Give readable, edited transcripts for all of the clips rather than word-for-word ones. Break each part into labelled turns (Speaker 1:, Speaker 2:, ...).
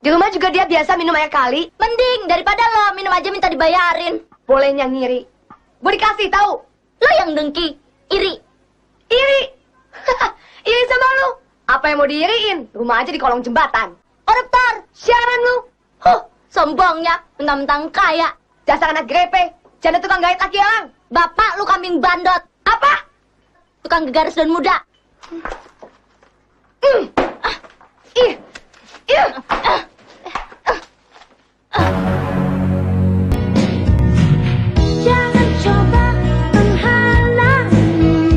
Speaker 1: Di rumah juga dia biasa minum air kali.
Speaker 2: Mending daripada lo minum aja minta dibayarin.
Speaker 1: Bolehnya ngiri. Gue dikasih tahu.
Speaker 2: Lo yang dengki, iri.
Speaker 1: Iri. Iri sama lu. Apa yang mau diiriin? Rumah aja di kolong jembatan.
Speaker 2: Koruptor.
Speaker 1: Siaran lu.
Speaker 2: Sombongnya, mentang-mentang kaya.
Speaker 1: Dasar anak grepe. Janda tukang gait laki orang.
Speaker 2: Bapak lu kambing bandot.
Speaker 1: Apa?
Speaker 2: Tukang gegaris dan muda.
Speaker 1: Ih. Ih.
Speaker 3: Jangan coba menghalangi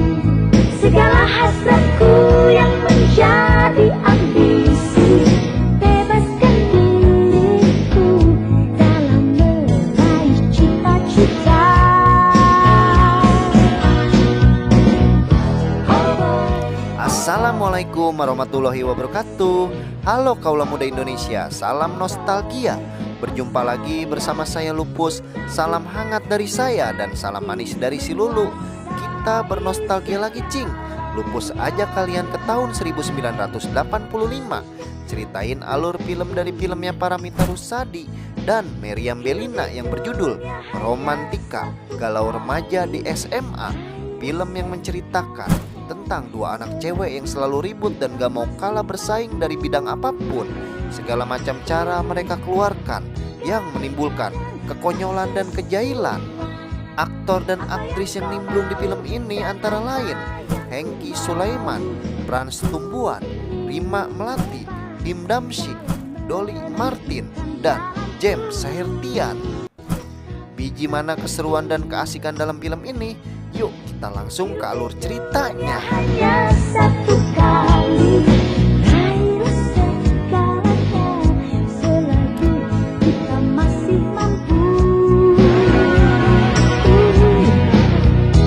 Speaker 3: segala hasratku yang menjadi ambisi. Bebaskan diriku dalam meraih cita-cita.
Speaker 4: Assalamualaikum warahmatullahi wabarakatuh. Halo kaula muda Indonesia, salam nostalgia. Berjumpa lagi bersama saya Lupus. Salam hangat dari saya dan salam manis dari si Lulu. Kita bernostalgia lagi cing. Lupus ajak kalian ke tahun 1985. Ceritain alur film dari filmnya Paramitha Rusady dan Meriam Bellina yang berjudul Romantika, Galau Remaja di SMA. Film yang menceritakan tentang dua anak cewek yang selalu ribut dan gak mau kalah bersaing dari bidang apapun. Segala macam cara mereka keluarkan yang menimbulkan kekonyolan dan kejailan. Aktor dan aktris yang nimbrung di film ini antara lain Hengky Sulaiman, Frans Tumbuhan, Rima Melati, Dim Damsyik, Dolly Martin, dan James Sahertian. Biji mana keseruan dan keasikan dalam film ini? Yuk kita langsung ke alur ceritanya.
Speaker 3: Hanya satu kali raih segalanya selagi kita masih mampu.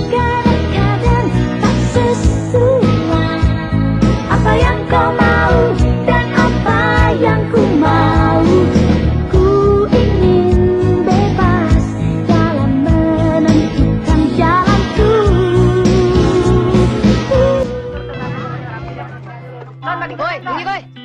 Speaker 3: Kadang-kadang tak sesuai apa yang kau mau dan apa yang ku mau. Ku ingin bebas dalam menentukan jalanku.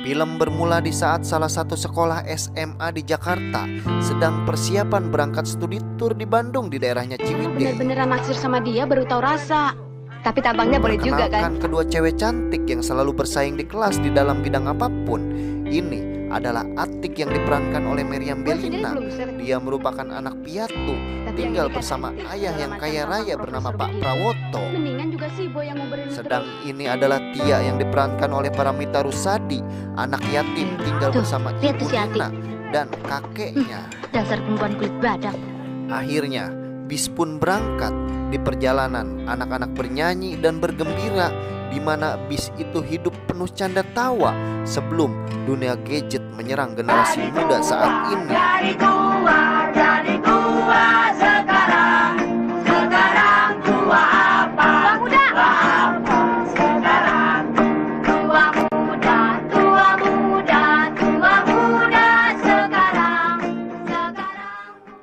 Speaker 4: Film bermula di saat salah satu sekolah SMA di Jakarta sedang persiapan berangkat studi tur di Bandung di daerahnya Ciwidey.
Speaker 1: Bener-beneran naksir sama dia baru tahu rasa. Tapi tampangnya boleh juga kan?
Speaker 4: Perkenalkan kedua cewek cantik yang selalu bersaing di kelas di dalam bidang apapun. Ini adalah Atik yang diperankan oleh Meriam Bellina. Dia merupakan anak piatu, tinggal bersama ayah yang kaya raya bernama Pak Prawoto.
Speaker 1: Mendingan juga sih Boy yang mau berani.
Speaker 4: Sedang ini adalah Tia yang diperankan oleh Paramitha Rusady, anak yatim tinggal
Speaker 2: Tuh,
Speaker 4: bersama
Speaker 2: lihat
Speaker 4: ibu
Speaker 2: tuh si Atik.
Speaker 4: Nina dan kakeknya.
Speaker 2: Dasar perempuan kulit badak.
Speaker 4: Akhirnya bis pun berangkat. Di perjalanan anak-anak bernyanyi dan bergembira, di mana bis itu hidup penuh canda tawa sebelum dunia gadget menyerang generasi muda saat ini.
Speaker 3: Jadi tua sekarang tua apa?
Speaker 1: Tua muda.
Speaker 3: Sekarang tua muda sekarang.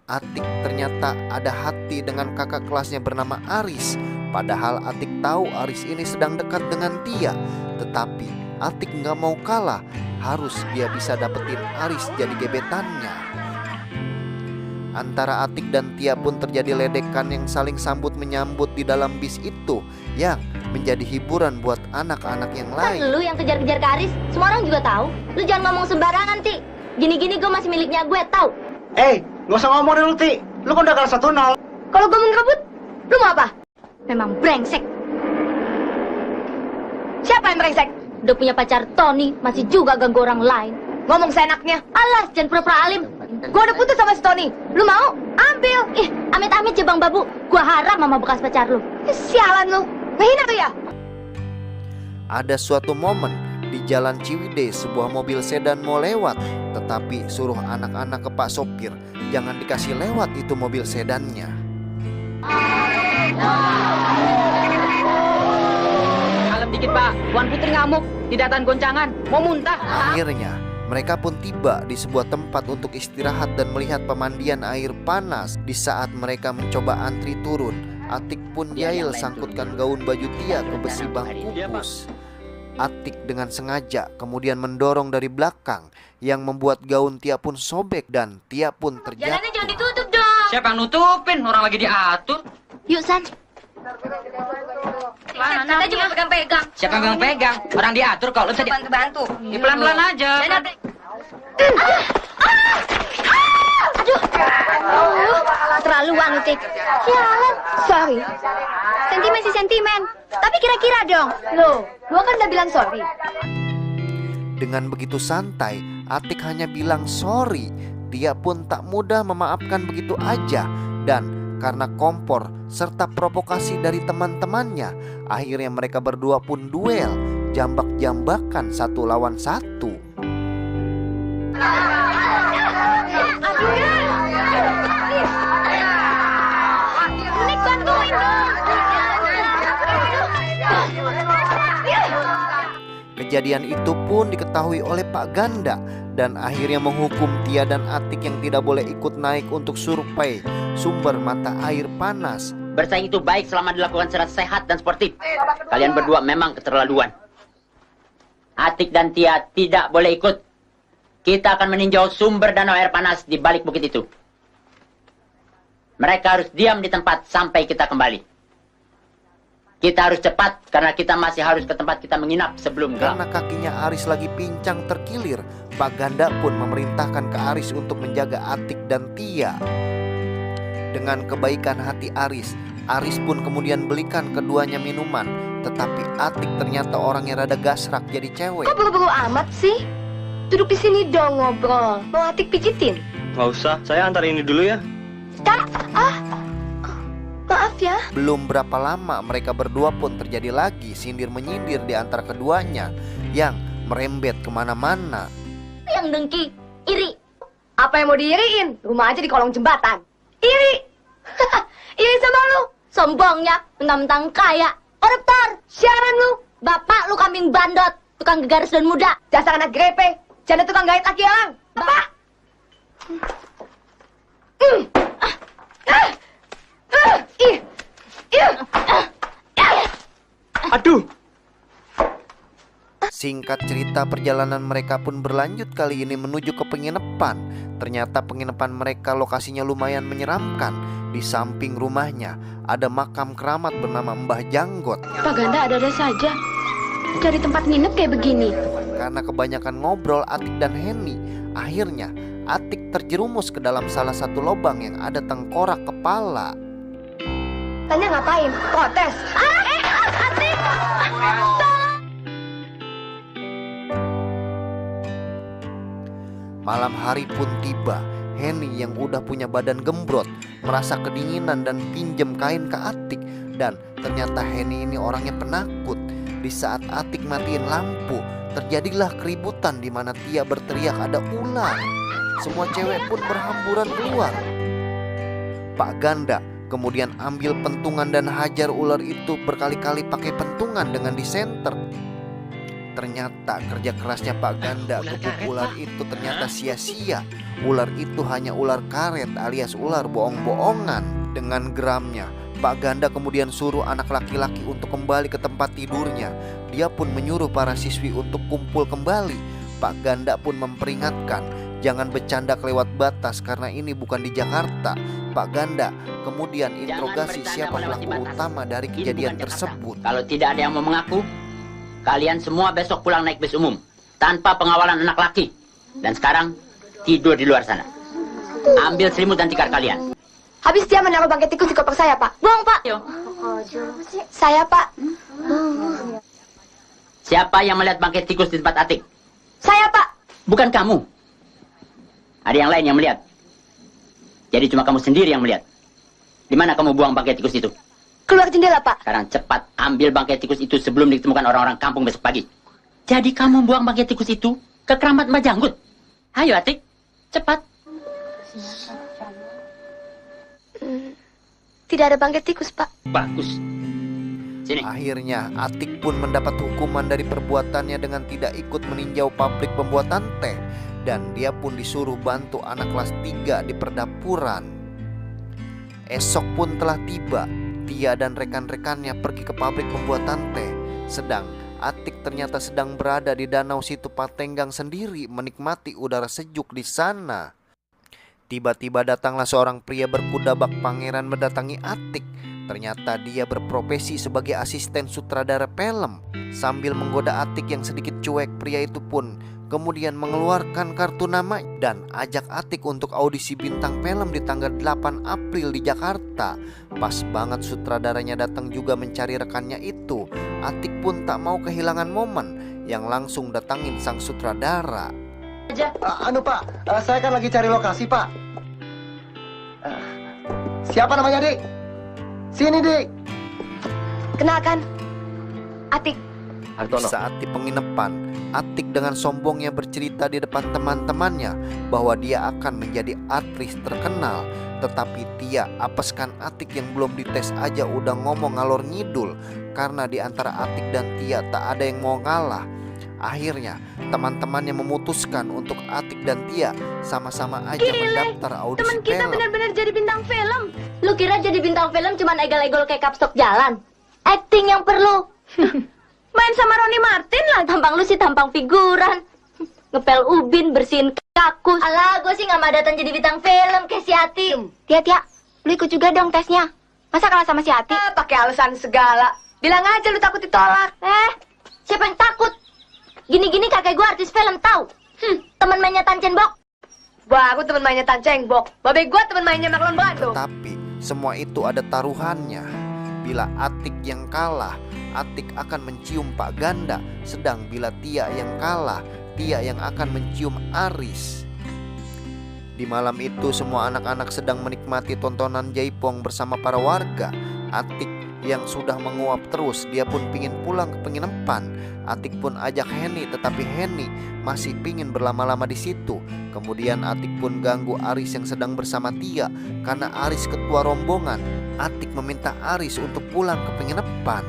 Speaker 4: Atik ternyata ada hati dengan kakak kelasnya bernama Aris. Padahal Atik tahu Aris ini sedang dekat dengan Tia. Tetapi Atik gak mau kalah. Harus dia bisa dapetin Aris jadi gebetannya. Antara Atik dan Tia pun terjadi ledekan yang saling sambut menyambut di dalam bis itu, yang menjadi hiburan buat anak-anak yang
Speaker 2: Kan
Speaker 4: lain.
Speaker 2: lu yang kejar-kejar ke Aris. Semua orang juga tahu. Lu jangan ngomong sembarangan, Ti. Gini-gini gue masih miliknya gue, tahu.
Speaker 5: Nggak usah ngomong dulu, Ti. Lu kan udah kalah 1-0.
Speaker 1: Kalau gue mengebut, lu mau apa?
Speaker 2: Memang brengsek.
Speaker 1: Siapa yang brengsek?
Speaker 2: Udah punya pacar Tony, masih juga ganggu orang lain.
Speaker 1: Ngomong seenaknya.
Speaker 2: Alas, jangan pura-pura alim.
Speaker 1: Gue udah putus sama si Tony. Lu mau? Ambil.
Speaker 2: Ih, amit-amit ya Bang Babu. Gua harap mama bekas pacar lu.
Speaker 1: Sialan lu. Ngehina tuh ya?
Speaker 4: Ada suatu momen di jalan Ciwidey, sebuah mobil sedan mau lewat, tetapi suruh anak-anak ke Pak Sopir, jangan dikasih lewat itu mobil sedannya.
Speaker 6: Kalem dikit Pak, Tuan Putri ngamuk, tidak tahan goncangan, mau muntah.
Speaker 4: Akhirnya mereka pun tiba di sebuah tempat untuk istirahat dan melihat pemandian air panas. Di saat mereka mencoba antri turun, Atik pun jahil sangkutkan gaun baju Tia ke besi bangku bus. Atik dengan sengaja kemudian mendorong dari belakang yang membuat gaun Tia pun sobek dan Tia pun terjatuh.
Speaker 2: Jalannya jangan ditutup dong.
Speaker 6: Siapa yang nutupin? Orang lagi diatur.
Speaker 2: Yuk, San.
Speaker 1: Katanya cuma pegang-pegang.
Speaker 6: Siapa yang pegang? Orang diatur kok. Lu bisa
Speaker 1: Bantu-bantu.
Speaker 6: Ya, pelan-pelan aja.
Speaker 2: Aduh. Terlaluan, Utik. Sialan.
Speaker 1: Sorry.
Speaker 2: Sentimen sih sentimen. Tapi kira-kira dong.
Speaker 1: Loh, gua kan udah bilang sorry.
Speaker 4: Dengan begitu santai, Atik hanya bilang sorry. Dia pun tak mudah memaafkan begitu aja. Dan karena kompor serta provokasi dari teman-temannya, akhirnya mereka berdua pun duel, jambak-jambakan 1 lawan 1.
Speaker 2: Nik, bantuin dong.
Speaker 4: Kejadian itu pun diketahui oleh Pak Ganda dan akhirnya menghukum Tia dan Atik yang tidak boleh ikut naik untuk survei sumber mata air panas.
Speaker 6: Bersaing itu baik selama dilakukan secara sehat dan sportif. Kalian berdua memang keterlaluan. Atik dan Tia tidak boleh ikut. Kita akan meninjau sumber danau air panas di balik bukit itu. Mereka harus diam di tempat sampai kita kembali. Kita harus cepat karena kita masih harus ke tempat kita menginap sebelum gelap.
Speaker 4: Karena kakinya Aris lagi pincang terkilir, Pak Ganda pun memerintahkan ke Aris untuk menjaga Atik dan Tia. Dengan kebaikan hati Aris pun kemudian belikan keduanya minuman. Tetapi Atik ternyata orangnya rada gasrak jadi cewek.
Speaker 1: Kok buru-buru amat sih? Duduk di sini dong ngobrol. Mau Atik pijitin?
Speaker 5: Nggak usah, saya antar ini dulu ya.
Speaker 1: Maaf ya.
Speaker 4: Belum berapa lama mereka berdua pun terjadi lagi sindir-menyindir di antara keduanya yang merembet kemana-mana.
Speaker 2: Yang dengki, iri.
Speaker 1: Apa yang mau diiriin? Rumah aja di kolong jembatan. Iri. Iri sama lu.
Speaker 2: Sombongnya, mentang-mentang kaya. Koruptor.
Speaker 1: Siaran lu.
Speaker 2: Bapak lu kambing bandot. Tukang gegaris dan muda.
Speaker 1: Dasar anak grepe. Jangan tukang gait laki orang. Apa?
Speaker 5: Aduh,
Speaker 4: Singkat cerita, perjalanan mereka pun berlanjut kali ini menuju ke penginapan. Ternyata penginapan mereka lokasinya lumayan menyeramkan. Di samping rumahnya ada makam keramat bernama Mbah Janggot.
Speaker 1: Pak Ganda ada-ada saja. Cari tempat nginep kayak begini.
Speaker 4: Karena kebanyakan ngobrol Atik dan Heni, akhirnya Atik terjerumus ke dalam salah satu lubang yang ada tengkorak kepala.
Speaker 1: Tanya ngapain? Protes.
Speaker 2: Atik!
Speaker 4: Malam hari pun tiba. Heni yang udah punya badan gembrot merasa kedinginan dan pinjem kain ke Atik. Dan ternyata Heni ini orangnya penakut. Di saat Atik matiin lampu, terjadilah keributan di mana Tia berteriak ada ular. Semua cewek pun berhamburan keluar. Pak Ganda kemudian ambil pentungan dan hajar ular itu berkali-kali pakai pentungan dengan disenter. Ternyata kerja kerasnya Pak Ganda gebuk ular itu ternyata sia-sia. Ular itu hanya ular karet alias ular bohong-bohongan. Dengan geramnya, Pak Ganda kemudian suruh anak laki-laki untuk kembali ke tempat tidurnya. Dia pun menyuruh para siswi untuk kumpul kembali. Pak Ganda pun memperingatkan, jangan bercanda kelewat batas karena ini bukan di Jakarta. Pak Ganda kemudian interogasi siapa pelaku utama dari kejadian tersebut.
Speaker 6: Kalau tidak ada yang mau mengaku, kalian semua besok pulang naik bis umum tanpa pengawalan anak laki. Dan sekarang tidur di luar sana. Ambil selimut dan tikar kalian.
Speaker 1: Habis dia menaruh bangkai tikus di koper saya, Pak.
Speaker 2: Buang, Pak.
Speaker 1: Saya, Pak.
Speaker 6: Siapa yang melihat bangkai tikus di tempat Atik?
Speaker 1: Saya, Pak.
Speaker 6: Bukan kamu. Ada yang lain yang melihat. Jadi cuma kamu sendiri yang melihat. Di mana kamu buang bangkai tikus itu?
Speaker 1: Keluar jendela, Pak.
Speaker 6: Sekarang cepat ambil bangkai tikus itu sebelum ditemukan orang-orang kampung besok pagi. Jadi kamu buang bangkai tikus itu ke keramat Mbak Janggut. Ayo Atik, cepat.
Speaker 1: Tidak ada bangkai tikus, Pak.
Speaker 6: Bagus. Sini.
Speaker 4: Akhirnya Atik pun mendapat hukuman dari perbuatannya dengan tidak ikut meninjau pabrik pembuatan teh. Dan dia pun disuruh bantu anak kelas 3 di perdapuran. Esok pun telah tiba. Tia dan rekan-rekannya pergi ke pabrik pembuatan teh. Sedang Atik ternyata sedang berada di Danau Situ Patenggang sendiri menikmati udara sejuk di sana. Tiba-tiba datanglah seorang pria berkuda bak pangeran mendatangi Atik. Ternyata dia berprofesi sebagai asisten sutradara film. Sambil menggoda Atik yang sedikit cuek, pria itu pun kemudian mengeluarkan kartu nama dan ajak Atik untuk audisi bintang film di tanggal 8 April di Jakarta. Pas banget sutradaranya datang juga mencari rekannya itu. Atik pun tak mau kehilangan momen yang langsung datangin sang sutradara.
Speaker 5: Pak, saya kan lagi cari lokasi, Pak. Siapa namanya, Dik? Sini, Dik.
Speaker 1: Kenalkan, Atik.
Speaker 4: Saat di penginapan, Atik dengan sombongnya bercerita di depan teman-temannya bahwa dia akan menjadi aktris terkenal. Tetapi Tia apeskan Atik yang belum dites aja udah ngomong ngalor ngidul. Karena di antara Atik dan Tia tak ada yang mau ngalah. Akhirnya teman-temannya memutuskan untuk Atik dan Tia sama-sama aja mendaftar audisi
Speaker 1: Teman kita
Speaker 4: film.
Speaker 1: benar-benar jadi bintang film.
Speaker 2: Lu kira jadi bintang film cuman egal-egal kayak kapstok jalan? Acting yang perlu.
Speaker 1: Main sama Roni Martin lagi.
Speaker 2: Tampang lu sih tampang figuran. Ngepel ubin, bersihin kakus. Alah, gue sih gak mau datang jadi bintang film kayak si Ati.
Speaker 1: Tia, lu ikut juga dong tesnya. Masa kalah sama si Ati? Pakai alasan segala. Bilang aja lu takut ditolak.
Speaker 2: Siapa yang takut? Gini-gini kakek gue artis film tahu. Temen mainnya Tan Chen Bok.
Speaker 1: Wah, aku temen mainnya Tan Cheng Bok. Babe gua temen mainnya Marlon Brando.
Speaker 4: Tapi semua itu ada taruhannya. Bila Atik yang kalah, Atik akan mencium Pak Ganda. Sedang bila Tia yang kalah, Tia yang akan mencium Aris. Di malam itu semua anak-anak sedang menikmati tontonan jaipong bersama para warga. Atik yang sudah menguap terus, dia pun pingin pulang ke penginapan. Atik pun ajak Henny, tetapi Henny masih pingin berlama-lama di situ. Kemudian Atik pun ganggu Aris yang sedang bersama Tia. Karena Aris ketua rombongan, Atik meminta Aris untuk pulang ke penginapan.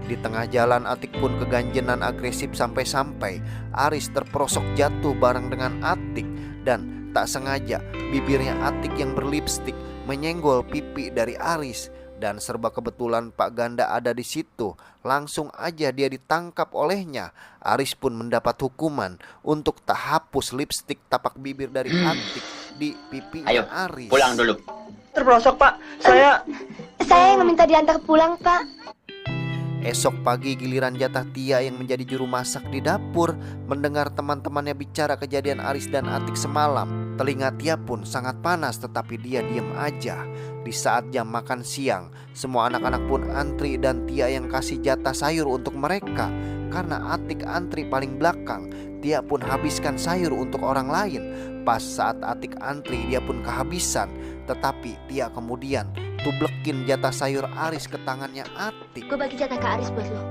Speaker 4: Di tengah jalan Atik pun keganjenan agresif sampai-sampai Aris terperosok jatuh bareng dengan Atik. Dan tak sengaja bibirnya Atik yang berlipstik menyenggol pipi dari Aris. Dan serba kebetulan Pak Ganda ada di situ. Langsung aja dia ditangkap olehnya. Aris pun mendapat hukuman untuk tak hapus lipstik tapak bibir dari Atik di pipinya.
Speaker 6: Ayo,
Speaker 4: Aris.
Speaker 6: pulang dulu.
Speaker 5: Terperosok, Pak. Saya
Speaker 1: Saya yang meminta diantar pulang, Pak.
Speaker 4: Esok pagi giliran jatah Tia yang menjadi juru masak di dapur. Mendengar teman-temannya bicara kejadian Aris dan Atik semalam, telinga Tia pun sangat panas, tetapi dia diam aja. Di saat jam makan siang, semua anak-anak pun antri dan Tia yang kasih jatah sayur untuk mereka. Karena Atik antri paling belakang, Tia pun habiskan sayur untuk orang lain. Pas saat Atik antri, dia pun kehabisan. Tetapi Tia kemudian tublekin jatah sayur Aris ke tangannya Atik.
Speaker 2: Gue bagi jatah ke Aris buat lo.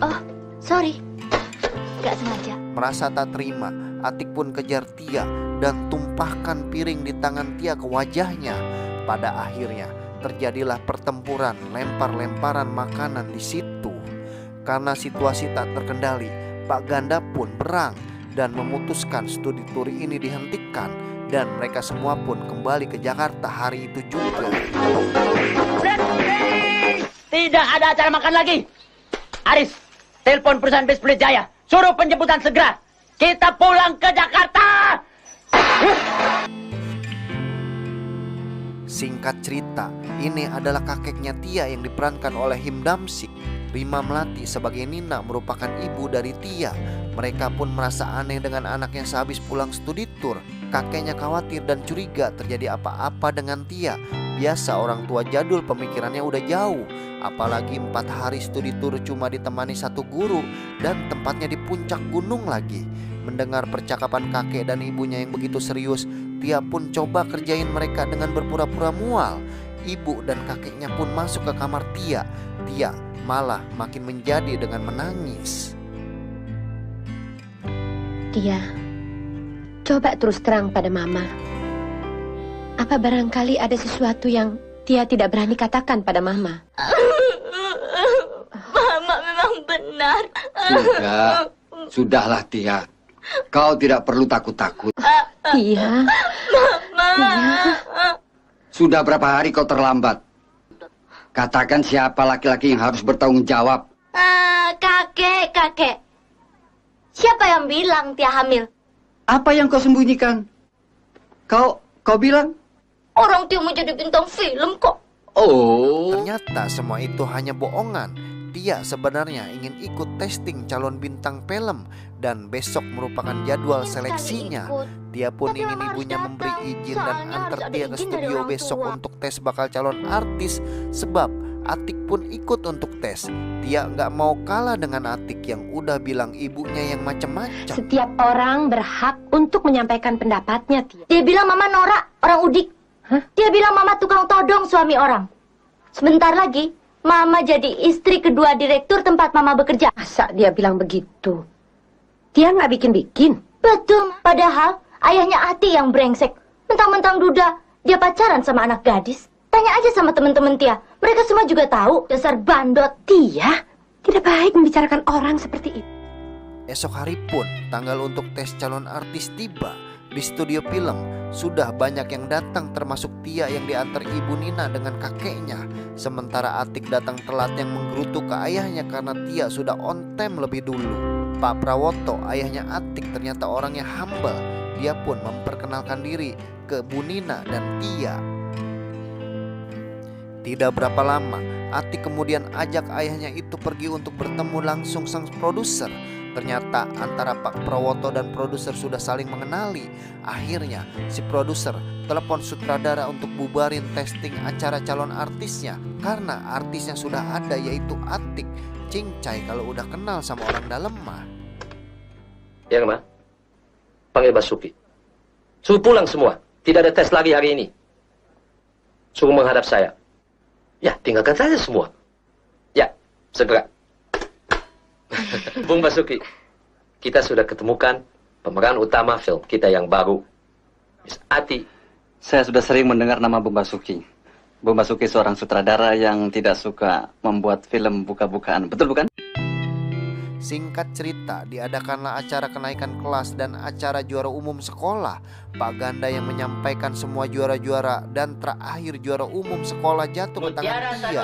Speaker 2: Oh, sorry. Gak sengaja.
Speaker 4: Merasa tak terima, Atik pun kejar Tia dan tumpahkan piring di tangan Tia ke wajahnya. Pada akhirnya terjadilah pertempuran lempar-lemparan makanan di situ. Karena situasi tak terkendali, Pak Ganda pun berang dan memutuskan studi turi ini dihentikan. Dan mereka semua pun kembali ke Jakarta hari itu juga.
Speaker 6: Tidak ada acara makan lagi. Aris, telepon perusahaan bis Pelita Jaya. Suruh penjemputan segera. Kita pulang ke Jakarta.
Speaker 4: Singkat cerita, ini adalah kakeknya Tia yang diperankan oleh Him Damsik. Rima Melati sebagai Nina merupakan ibu dari Tia. Mereka pun merasa aneh dengan anaknya sehabis pulang studi tour. Kakeknya khawatir dan curiga terjadi apa-apa dengan Tia. Biasa orang tua jadul pemikirannya udah jauh. Apalagi 4 hari studi tour cuma ditemani 1 guru dan tempatnya di puncak gunung lagi. Mendengar percakapan kakek dan ibunya yang begitu serius, Tia pun coba kerjain mereka dengan berpura-pura mual. Ibu dan kakeknya pun masuk ke kamar Tia. Tia malah makin menjadi dengan menangis.
Speaker 7: Tia, coba terus terang pada Mama. Apa barangkali ada sesuatu yang Tia tidak berani katakan pada Mama?
Speaker 2: Mama memang benar.
Speaker 8: Sudahlah Tia. Kau tidak perlu takut-takut.
Speaker 7: Tia,
Speaker 2: Mama.
Speaker 7: Tia.
Speaker 8: Sudah berapa hari kau terlambat? Katakan siapa laki-laki yang harus bertanggung jawab.
Speaker 2: Kakek. Siapa yang bilang Tia hamil?
Speaker 8: Apa yang kau sembunyikan? Kau bilang?
Speaker 2: Orang Tia mau jadi bintang film kok.
Speaker 8: Oh.
Speaker 4: Ternyata semua itu hanya bohongan. Tia sebenarnya ingin ikut testing calon bintang film dan besok merupakan jadwal seleksinya. Tia pun ingin ibunya memberi izin dan antar Tia ke studio besok untuk tes bakal calon artis. Sebab Atik pun ikut untuk tes. Tia nggak mau kalah dengan Atik yang udah bilang ibunya yang macam-macam.
Speaker 7: Setiap orang berhak untuk menyampaikan pendapatnya, Tia.
Speaker 2: Dia bilang Mama norak, orang udik. Dia bilang Mama tukang todong suami orang. Sebentar lagi Mama jadi istri kedua direktur tempat Mama bekerja.
Speaker 7: Masa dia bilang begitu? Tia nggak bikin-bikin.
Speaker 2: Betul, padahal ayahnya Ati yang brengsek. Mentang-mentang duda, dia pacaran sama anak gadis. Tanya aja sama teman-teman Tia. Mereka semua juga tahu, dasar bandot.
Speaker 7: Tia, tidak baik membicarakan orang seperti itu.
Speaker 4: Esok hari pun tanggal untuk tes calon artis tiba. Di studio film sudah banyak yang datang termasuk Tia yang diantar Ibu Nina dengan kakeknya. Sementara Atik datang telat yang menggerutu ke ayahnya karena Tia sudah on time lebih dulu. Pak Prawoto, ayahnya Atik, ternyata orangnya humble. Dia pun memperkenalkan diri ke Bu Nina dan Tia. Tidak berapa lama, Atik kemudian ajak ayahnya itu pergi untuk bertemu langsung sang produser. Ternyata antara Pak Prawoto dan produser sudah saling mengenali. Akhirnya si produser telepon sutradara untuk bubarin testing acara calon artisnya. Karena artisnya sudah ada, yaitu Atik. Cincai kalau udah kenal sama orang dalam mah.
Speaker 9: Ya Ma, panggil Basuki. Suruh pulang semua, tidak ada tes lagi hari ini. Suruh menghadap saya. Ya, tinggalkan saja semua. Ya, segera. Bung Basuki, kita sudah ketemukan pemeran utama film kita yang baru, Miss Ati.
Speaker 10: Saya sudah sering mendengar nama Bung Basuki. Bung Basuki seorang sutradara yang tidak suka membuat film buka-bukaan. Betul bukan?
Speaker 4: Singkat cerita, diadakanlah acara kenaikan kelas dan acara juara umum sekolah. Pak Ganda yang menyampaikan semua juara-juara dan terakhir juara umum sekolah jatuh ke tangan Tia.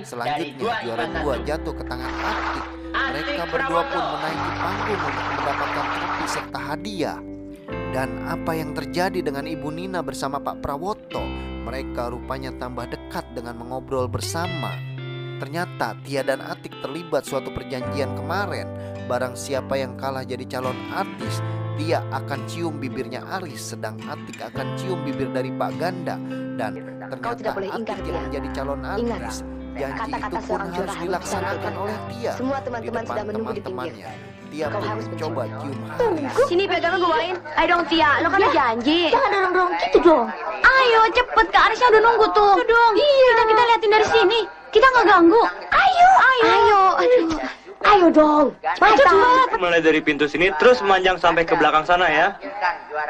Speaker 4: Selanjutnya juara 2 jatuh ke tangan Atik. Mereka berdua pun menaiki panggung untuk mendapatkan trofi serta hadiah. Dan apa yang terjadi dengan Ibu Nina bersama Pak Prawoto? Mereka rupanya tambah dekat dengan mengobrol bersama. Ternyata Tia dan Atik terlibat suatu perjanjian kemarin. Barang siapa yang kalah jadi calon artis, Tia akan cium bibirnya Aris, sedang Atik akan cium bibir dari Pak Ganda. Dan ternyata Atik yang menjadi calon artis, janji itu pun harus dilaksanakan oleh Tia.
Speaker 7: Semua teman-teman
Speaker 4: di
Speaker 7: sudah
Speaker 4: depan
Speaker 7: menunggu di
Speaker 4: teman-temannya. Tia
Speaker 7: Kau
Speaker 4: pun
Speaker 7: harus
Speaker 4: mencoba
Speaker 7: bercium.
Speaker 4: cium Haris.
Speaker 1: Sini pegangan gue bawain. Ayo dong Tia, lo kan udah janji.
Speaker 2: Jangan dorong-dorong gitu dong.
Speaker 1: Ayo cepet, Kak Arisnya udah nunggu tuh. Tuh dong. Iya. Kita liatin dari sini. Kita nggak ganggu. Ayo. Aduh. Ayo dong.
Speaker 5: Cepat. Mulai dari pintu sini terus memanjang sampai ke belakang sana ya.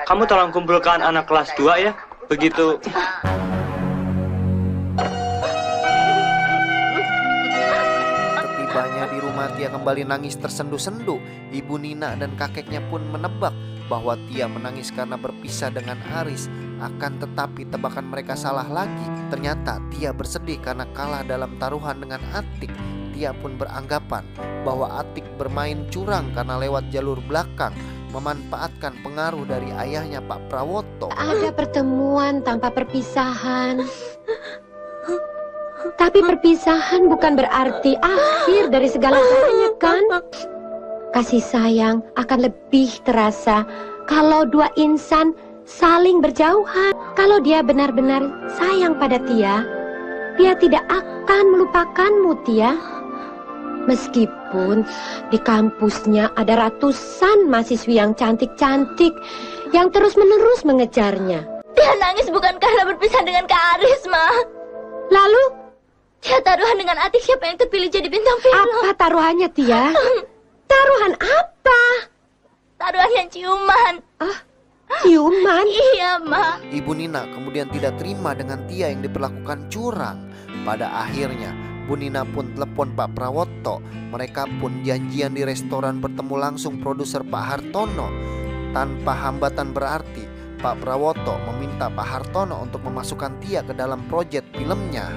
Speaker 5: Kamu tolong kumpulkan anak kelas 2 ya. Begitu.
Speaker 4: Setibanya di rumah, Tia kembali nangis tersendu-sendu. Ibu Nina dan kakeknya pun menebak bahwa Tia menangis karena berpisah dengan Aris. Akan tetapi tebakan mereka salah lagi. Ternyata Tia bersedih karena kalah dalam taruhan dengan Atik. Tia pun beranggapan bahwa Atik bermain curang karena lewat jalur belakang, memanfaatkan pengaruh dari ayahnya Pak Prawoto.
Speaker 7: Ada pertemuan tanpa perpisahan. Tapi perpisahan bukan berarti akhir dari segala-galanya, kan? Kasih sayang akan lebih terasa kalau dua insan saling berjauhan. Kalau dia benar-benar sayang pada Tia, dia tidak akan melupakanmu, Tia. Meskipun di kampusnya ada ratusan mahasiswi yang cantik-cantik yang terus-menerus mengejarnya.
Speaker 2: Dia nangis bukan karena berpisah dengan Kak Aris, Ma.
Speaker 7: Lalu,
Speaker 2: Dia taruhan dengan Atik siapa yang terpilih jadi bintang film.
Speaker 7: apa taruhannya, Tia? Taruhan apa?
Speaker 2: Taruhan yang ciuman.
Speaker 7: Ciuman?
Speaker 2: Iya, Ma.
Speaker 4: Ibu Nina kemudian tidak terima dengan Tia yang diperlakukan curang. Pada akhirnya Bu Nina pun telepon Pak Prawoto. Mereka pun janjian di restoran bertemu langsung produser Pak Hartono. Tanpa hambatan berarti, Pak Prawoto meminta Pak Hartono untuk memasukkan Tia ke dalam proyek filmnya.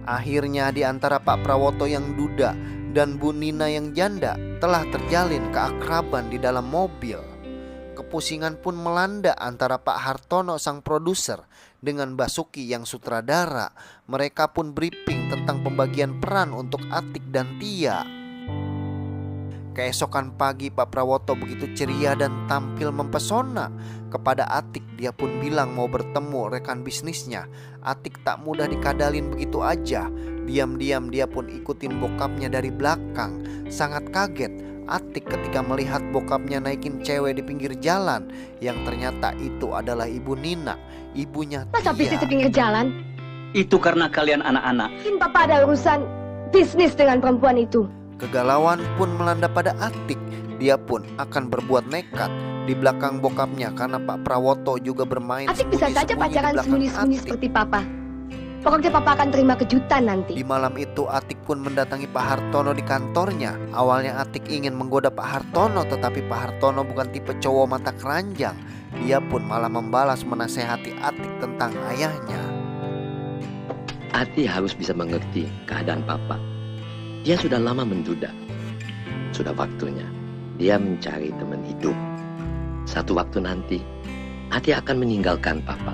Speaker 4: Akhirnya di antara Pak Prawoto yang duda dan Bu Nina yang janda telah terjalin keakraban di dalam mobil. Kepusingan pun melanda antara Pak Hartono sang produser dengan Basuki yang sutradara. Mereka pun briefing tentang pembagian peran untuk Atik dan Tia. Keesokan pagi Pak Prawoto begitu ceria dan tampil mempesona. Kepada Atik dia pun bilang mau bertemu rekan bisnisnya. Atik tak mudah dikadalin begitu aja. Diam-diam dia pun ikutin bokapnya dari belakang. Sangat kaget Atik ketika melihat bokapnya naikin cewek di pinggir jalan, yang ternyata itu adalah Ibu Nina, ibunya Tia.
Speaker 7: Masa bisnis di pinggir jalan?
Speaker 10: Itu karena kalian anak-anak.
Speaker 7: Mungkin papa ada urusan bisnis dengan perempuan itu.
Speaker 4: Kegalauan pun melanda pada Atik. Dia pun akan berbuat nekat di belakang bokapnya karena Pak Prawoto juga bermain
Speaker 7: Atik bisa saja
Speaker 4: sembunyi-sembunyi
Speaker 7: pacaran
Speaker 4: di belakang
Speaker 7: sembunyi-sembunyi
Speaker 4: Atik.
Speaker 7: seperti papa. Pokoknya papa akan terima kejutan nanti.
Speaker 4: Di malam itu Atik pun mendatangi Pak Hartono di kantornya. Awalnya Atik ingin menggoda Pak Hartono, tetapi Pak Hartono bukan tipe cowok mata keranjang. Dia pun malah membalas menasehati Atik tentang ayahnya.
Speaker 9: Ati harus bisa mengerti keadaan papa. Dia sudah lama menduda. Sudah waktunya dia mencari teman hidup. Satu waktu nanti Ati akan meninggalkan papa.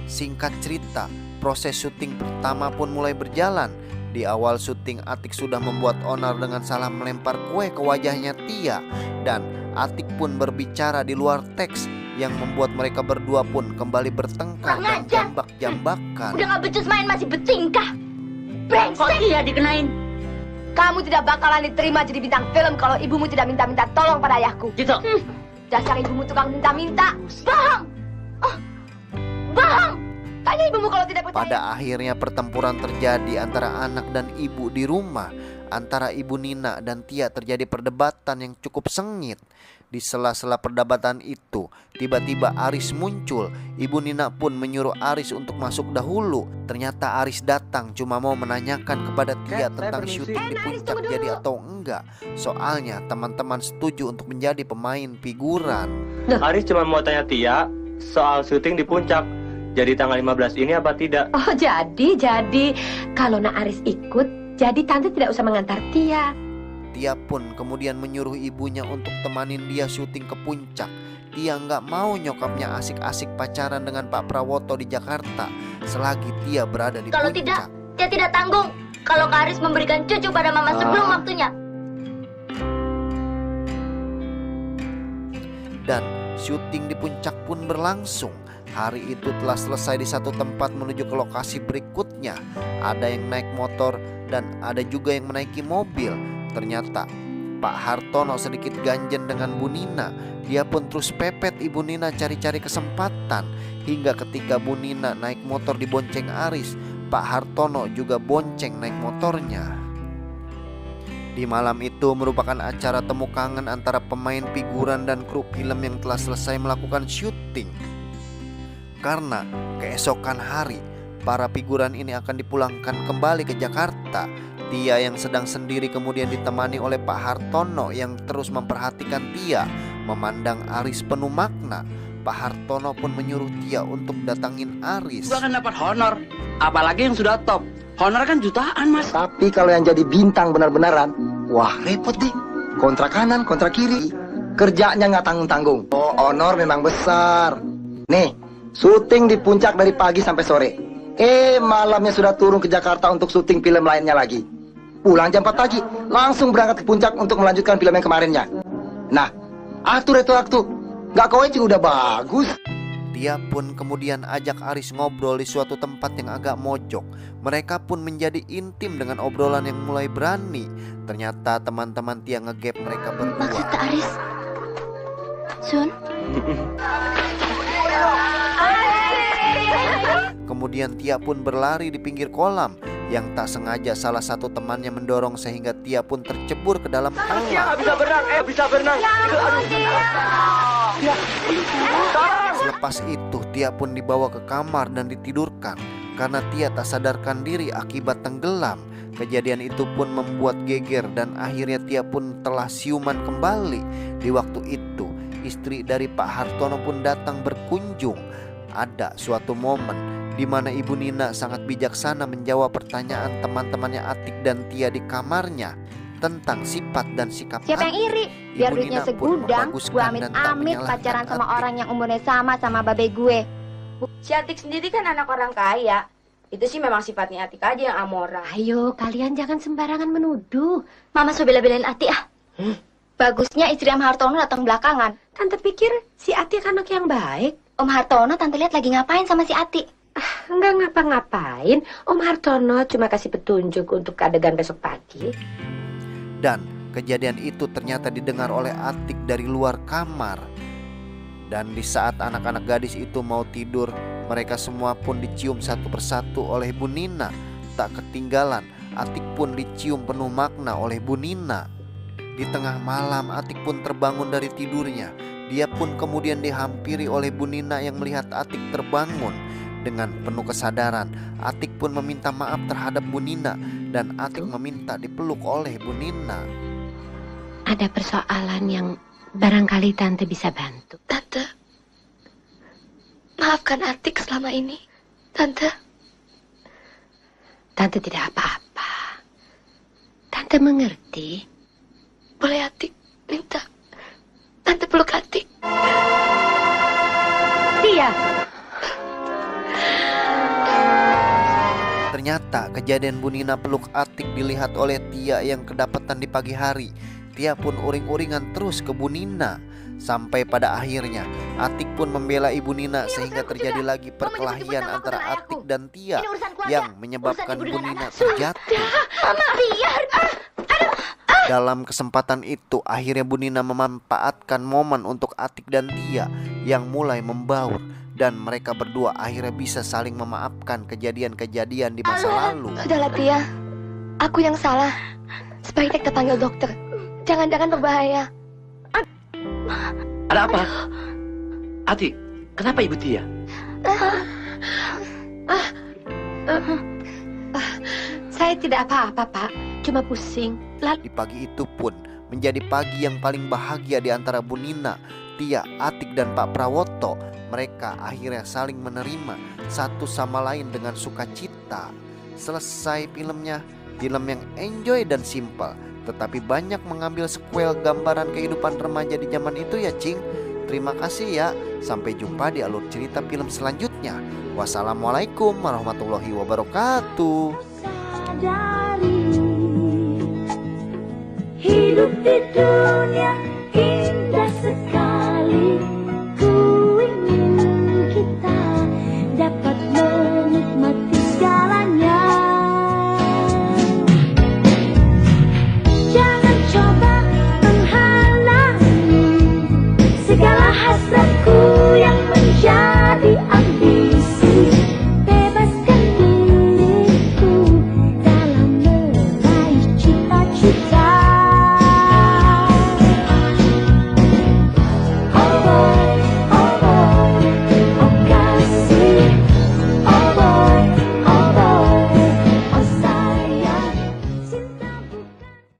Speaker 4: Singkat cerita, proses syuting pertama pun mulai berjalan. Di awal syuting Atik sudah membuat onar dengan salah melempar kue ke wajahnya Tia. Dan Atik pun berbicara di luar teks yang membuat mereka berdua pun kembali bertengkar dan jambak-jambakan.
Speaker 2: Udah gak becus main masih bertingkah.
Speaker 6: Kok
Speaker 2: Brengsek.
Speaker 6: Tia dikenain?
Speaker 7: Kamu tidak bakalan diterima jadi bintang film kalau ibumu tidak minta-minta tolong pada ayahku.
Speaker 6: Gitu.
Speaker 7: Dasar ibumu tukang minta-minta.
Speaker 2: Bohong. Bohong.
Speaker 7: Tanya ibumu kalau tidak percaya.
Speaker 4: Pada akhirnya pertempuran terjadi antara anak dan ibu di rumah. Antara Ibu Nina dan Tia terjadi perdebatan yang cukup sengit. Di sela-sela perdebatan itu, tiba-tiba Aris muncul. Ibu Nina pun menyuruh Aris untuk masuk dahulu. Ternyata Aris datang cuma mau menanyakan kepada Tia tentang syuting di puncak jadi atau enggak. Soalnya teman-teman setuju untuk menjadi pemain figuran.
Speaker 5: Aris cuma mau tanya Tia soal syuting di puncak. Jadi tanggal 15 ini apa tidak?
Speaker 7: Oh jadi. Kalau Nak Aris ikut, jadi tante tidak usah mengantar Tia.
Speaker 4: Tia pun kemudian menyuruh ibunya untuk temanin dia syuting ke puncak. Tia nggak mau nyokapnya asik-asik pacaran dengan Pak Prawoto di Jakarta selagi Tia berada di
Speaker 2: Kalau
Speaker 4: puncak.
Speaker 2: tidak, dia tidak tanggung. Kalau Kak Aris memberikan cucu pada mama sebelum waktunya.
Speaker 4: Dan syuting di puncak pun berlangsung. Hari itu telah selesai di satu tempat menuju ke lokasi berikutnya. Ada yang naik motor dan ada juga yang menaiki mobil. Ternyata Pak Hartono sedikit ganjen dengan Bu Nina. Dia pun terus pepet Ibu Nina cari-cari kesempatan. Hingga ketika Bu Nina naik motor dibonceng Aris, Pak Hartono juga bonceng naik motornya. Di malam itu merupakan acara temu kangen antara pemain figuran dan kru film yang telah selesai melakukan syuting. Karena keesokan hari para figuran ini akan dipulangkan kembali ke Jakarta. Tia yang sedang sendiri kemudian ditemani oleh Pak Hartono yang terus memperhatikan Tia. Memandang Aris penuh makna, Pak Hartono pun menyuruh Tia untuk datangin Aris.
Speaker 10: Gua akan dapat honor, apalagi yang sudah top. Honor kan jutaan, Mas.
Speaker 11: Tapi kalau yang jadi bintang benar-benaran, wah repot deh. Kontrak kanan, kontrak kiri. Kerjanya nggak tanggung-tanggung. Oh, honor memang besar. Nih, syuting di puncak dari pagi sampai sore. Malamnya sudah turun ke Jakarta untuk syuting film lainnya lagi. Pulang jam 4 pagi, langsung berangkat ke puncak untuk melanjutkan film yang kemarinnya. Nah, atur itu waktu. Nggak kowe udah bagus.
Speaker 4: Dia pun kemudian ajak Aris ngobrol di suatu tempat yang agak mojok. Mereka pun menjadi intim dengan obrolan yang mulai berani. Ternyata teman-teman Tia ngegap mereka berdua.
Speaker 2: Maksud Kak Aris? Sun?
Speaker 4: Kemudian Tia pun berlari di pinggir kolam. Yang tak sengaja salah satu temannya mendorong sehingga Tia pun tercebur ke dalam kolam.
Speaker 3: Bisa berenang.
Speaker 4: Selepas itu Tia pun dibawa ke kamar dan ditidurkan karena Tia tak sadarkan diri akibat tenggelam. Kejadian itu pun membuat geger dan akhirnya Tia pun telah siuman kembali. Di waktu itu istri dari Pak Hartono pun datang berkunjung. ada suatu momen di mana Ibu Nina sangat bijaksana menjawab pertanyaan teman-temannya Atik dan Tia di kamarnya tentang sifat dan sikap
Speaker 1: Siapa yang
Speaker 4: Atik.
Speaker 1: iri? Biar
Speaker 4: Ibu
Speaker 1: duitnya
Speaker 4: Nina pun
Speaker 1: segudang,
Speaker 4: membaguskan
Speaker 1: gue
Speaker 4: dan tak
Speaker 1: amit-amit
Speaker 4: menyalahkan
Speaker 1: pacaran sama
Speaker 4: Atik.
Speaker 1: orang yang umurnya sama babe gue. Si Atik sendiri kan anak orang kaya. Itu sih memang sifatnya Atik aja yang amora.
Speaker 7: Ayo, kalian jangan sembarangan menuduh.
Speaker 2: Mama sudah bela-belain Ati ah. Bagusnya istri Om Hartono datang belakangan.
Speaker 7: Tante pikir si Ati anak yang baik.
Speaker 2: Om Hartono tante lihat lagi ngapain sama si Ati?
Speaker 7: Enggak ngapa-ngapain. Om Hartono cuma kasih petunjuk untuk adegan besok pagi.
Speaker 4: Dan kejadian itu ternyata didengar oleh Atik dari luar kamar. Dan di saat anak-anak gadis itu mau tidur, mereka semua pun dicium satu persatu oleh Bu Nina. Tak ketinggalan, Atik pun dicium penuh makna oleh Bu Nina. Di tengah malam Atik pun terbangun dari tidurnya. Dia pun kemudian dihampiri oleh Bu Nina yang melihat Atik terbangun. Dengan penuh kesadaran, Atik pun meminta maaf terhadap Bu Nina. Dan Atik meminta dipeluk oleh Bu Nina.
Speaker 7: Ada persoalan yang barangkali Tante bisa bantu.
Speaker 2: Tante, maafkan Atik selama ini. Tante
Speaker 7: tidak apa-apa. Tante mengerti.
Speaker 2: boleh Atik minta Tante peluk Atik.
Speaker 7: Tia.
Speaker 4: Ternyata kejadian Bu Nina peluk Atik dilihat oleh Tia yang kedapatan di pagi hari. Tia pun uring-uringan terus ke Bu Nina. Sampai pada akhirnya Atik pun membela Ibu Nina sehingga terjadi lagi perkelahian antara Atik dan Tia yang menyebabkan Bu Nina terjatuh.
Speaker 2: Mama, biar.
Speaker 4: Dalam kesempatan itu akhirnya Bu Nina memanfaatkan momen untuk Atik dan Tia yang mulai membaur. Dan mereka berdua akhirnya bisa saling memaafkan kejadian-kejadian di masa lalu.
Speaker 2: Sudahlah Tia, aku yang salah. Sebaiknya kita panggil dokter. Jangan-jangan berbahaya.
Speaker 9: Ada apa? Atik, kenapa Ibu Tia?
Speaker 7: Saya tidak apa-apa, Pak. Cuma pusing.
Speaker 4: Di pagi itu pun menjadi pagi yang paling bahagia di antara Bu Nina, Tia, Atik dan Pak Prawoto. Mereka akhirnya saling menerima satu sama lain dengan sukacita. Selesai filmnya, film yang enjoy dan simple, tetapi banyak mengambil sequel gambaran kehidupan remaja di zaman itu ya Cing. Terima kasih ya. Sampai jumpa di alur cerita film selanjutnya. Wassalamualaikum warahmatullahi wabarakatuh.